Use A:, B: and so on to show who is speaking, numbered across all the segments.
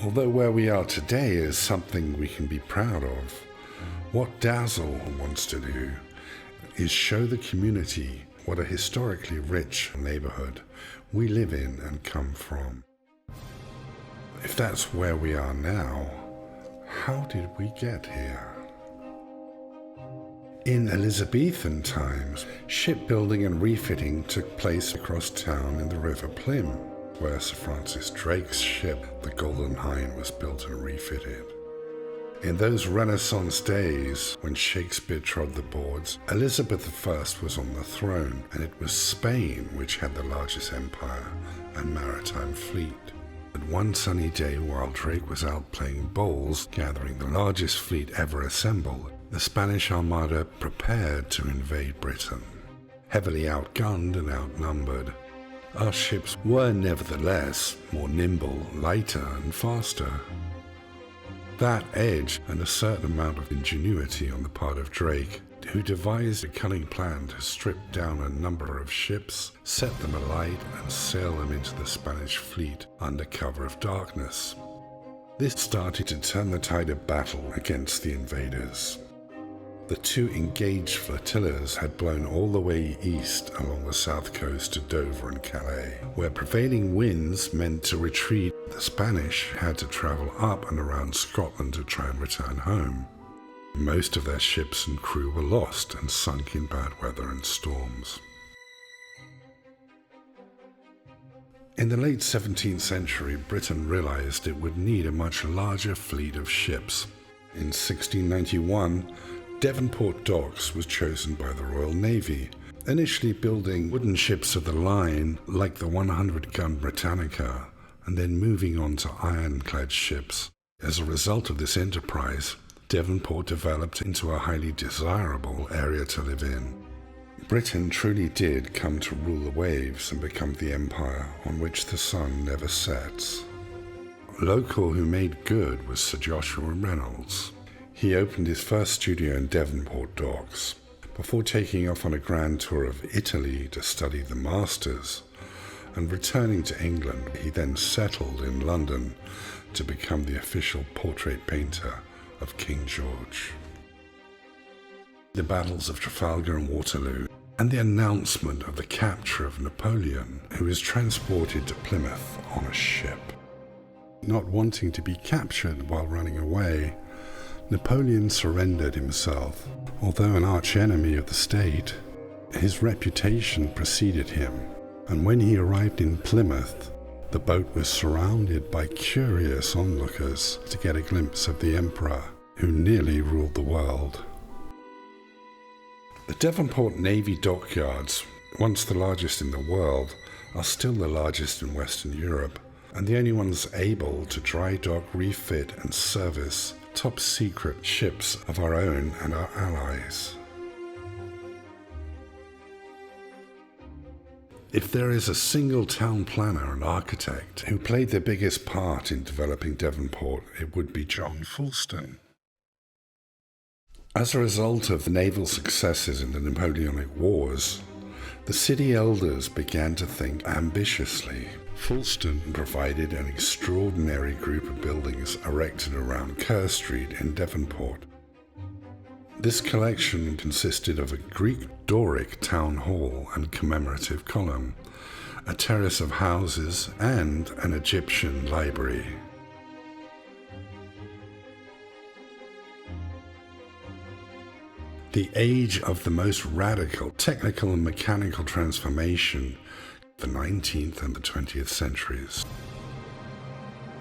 A: Although where we are today is something we can be proud of, what Dazzle wants to do is show the community what a historically rich neighborhood we live in and come from. If that's where we are now, how did we get here? In Elizabethan times, shipbuilding and refitting took place across town in the River Plym, where Sir Francis Drake's ship, the Golden Hind, was built and refitted. In those Renaissance days, when Shakespeare trod the boards, Elizabeth I was on the throne, and it was Spain which had the largest empire and maritime fleet. And one sunny day, while Drake was out playing bowls, gathering the largest fleet ever assembled, the Spanish Armada prepared to invade Britain. Heavily outgunned and outnumbered, our ships were nevertheless more nimble, lighter and faster. That edge and a certain amount of ingenuity on the part of Drake, who devised a cunning plan to strip down a number of ships, set them alight and sail them into the Spanish fleet under cover of darkness. This started to turn the tide of battle against the invaders. The two engaged flotillas had blown all the way east along the south coast to Dover and Calais, where prevailing winds meant to retreat. The Spanish had to travel up and around Scotland to try and return home. Most of their ships and crew were lost and sunk in bad weather and storms. In the late 17th century, Britain realized it would need a much larger fleet of ships. In 1691, Devonport Docks was chosen by the Royal Navy, initially building wooden ships of the line like the 100-gun Britannica, and then moving on to ironclad ships. As a result of this enterprise, Devonport developed into a highly desirable area to live in. Britain truly did come to rule the waves and become the empire on which the sun never sets. A local who made good was Sir Joshua Reynolds. He opened his first studio in Devonport Docks. Before taking off on a grand tour of Italy to study the masters, and returning to England, he then settled in London to become the official portrait painter of King George. The battles of Trafalgar and Waterloo, and the announcement of the capture of Napoleon, who was transported to Plymouth on a ship. Not wanting to be captured while running away, Napoleon surrendered himself. Although an archenemy of the state, his reputation preceded him, and when he arrived in Plymouth, the boat was surrounded by curious onlookers to get a glimpse of the emperor, who nearly ruled the world. The Devonport Navy dockyards, once the largest in the world, are still the largest in Western Europe, and the only ones able to dry dock, refit and service top-secret ships of our own and our allies. If there is a single town planner and architect who played the biggest part in developing Devonport, it would be John Fulston. As a result of the naval successes in the Napoleonic Wars, the city elders began to think ambitiously. Fulston provided an extraordinary group of buildings erected around Kerr Street in Devonport. This collection consisted of a Greek Doric town hall and commemorative column, a terrace of houses, and an Egyptian library. The age of the most radical technical and mechanical transformation, the 19th and the 20th centuries.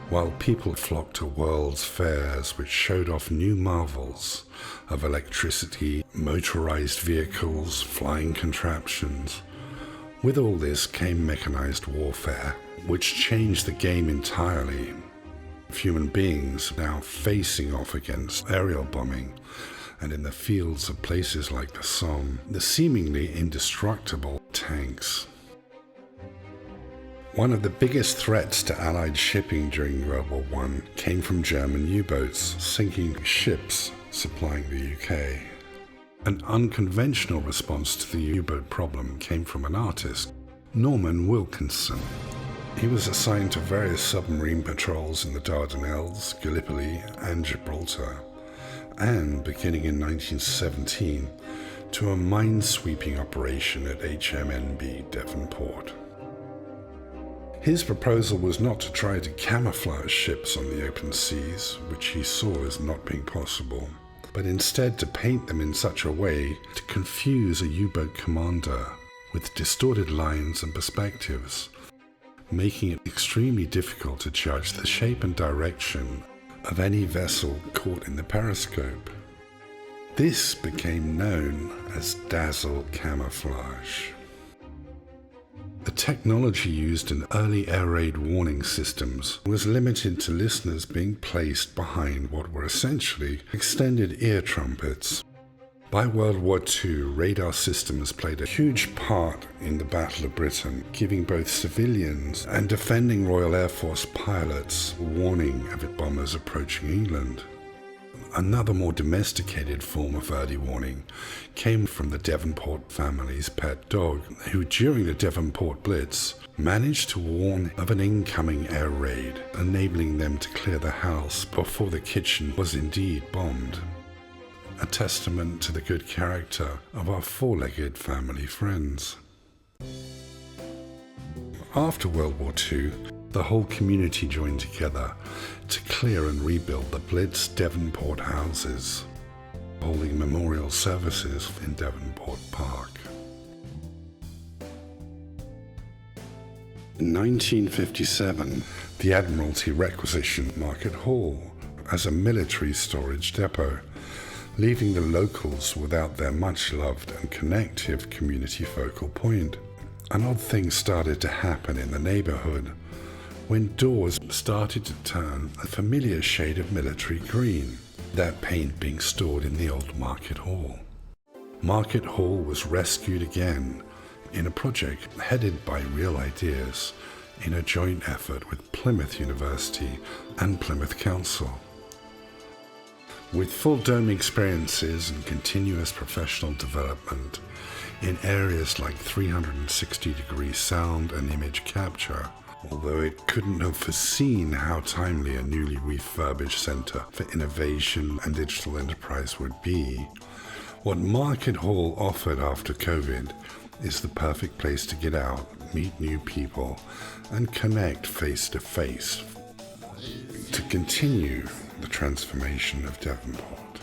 A: While people flocked to world's fairs which showed off new marvels of electricity, motorized vehicles, flying contraptions, with all this came mechanized warfare, which changed the game entirely. Human beings now facing off against aerial bombing, and in the fields of places like the Somme, the seemingly indestructible tanks. One of the biggest threats to Allied shipping during World War I came from German U-boats sinking ships supplying the UK. An unconventional response to the U-boat problem came from an artist, Norman Wilkinson. He was assigned to various submarine patrols in the Dardanelles, Gallipoli, and Gibraltar, and, beginning in 1917, to a mine-sweeping operation at HMNB Devonport. His proposal was not to try to camouflage ships on the open seas, which he saw as not being possible, but instead to paint them in such a way to confuse a U-boat commander with distorted lines and perspectives, making it extremely difficult to judge the shape and direction of any vessel caught in the periscope. This became known as Dazzle camouflage. The technology used in early air raid warning systems was limited to listeners being placed behind what were essentially extended ear trumpets. By World War II, radar systems played a huge part in the Battle of Britain, giving both civilians and defending Royal Air Force pilots warning of bombers approaching England. Another more domesticated form of early warning came from the Devonport family's pet dog, who during the Devonport Blitz managed to warn of an incoming air raid, enabling them to clear the house before the kitchen was indeed bombed. A testament to the good character of our four-legged family friends. After World War II, the whole community joined together to clear and rebuild the Blitz Devonport houses, holding memorial services in Devonport Park. In 1957, the Admiralty requisitioned Market Hall as a military storage depot, leaving the locals without their much-loved and connective community focal point. An odd thing started to happen in the neighborhood when doors started to turn a familiar shade of military green, that paint being stored in the old Market Hall. Market Hall was rescued again in a project headed by Real Ideas in a joint effort with Plymouth University and Plymouth Council. With full dome experiences and continuous professional development in areas like 360-degree sound and image capture, although it couldn't have foreseen how timely a newly refurbished Centre for Innovation and Digital Enterprise would be, what Market Hall offered after COVID is the perfect place to get out, meet new people, and connect face-to-face to continue the transformation of Devonport.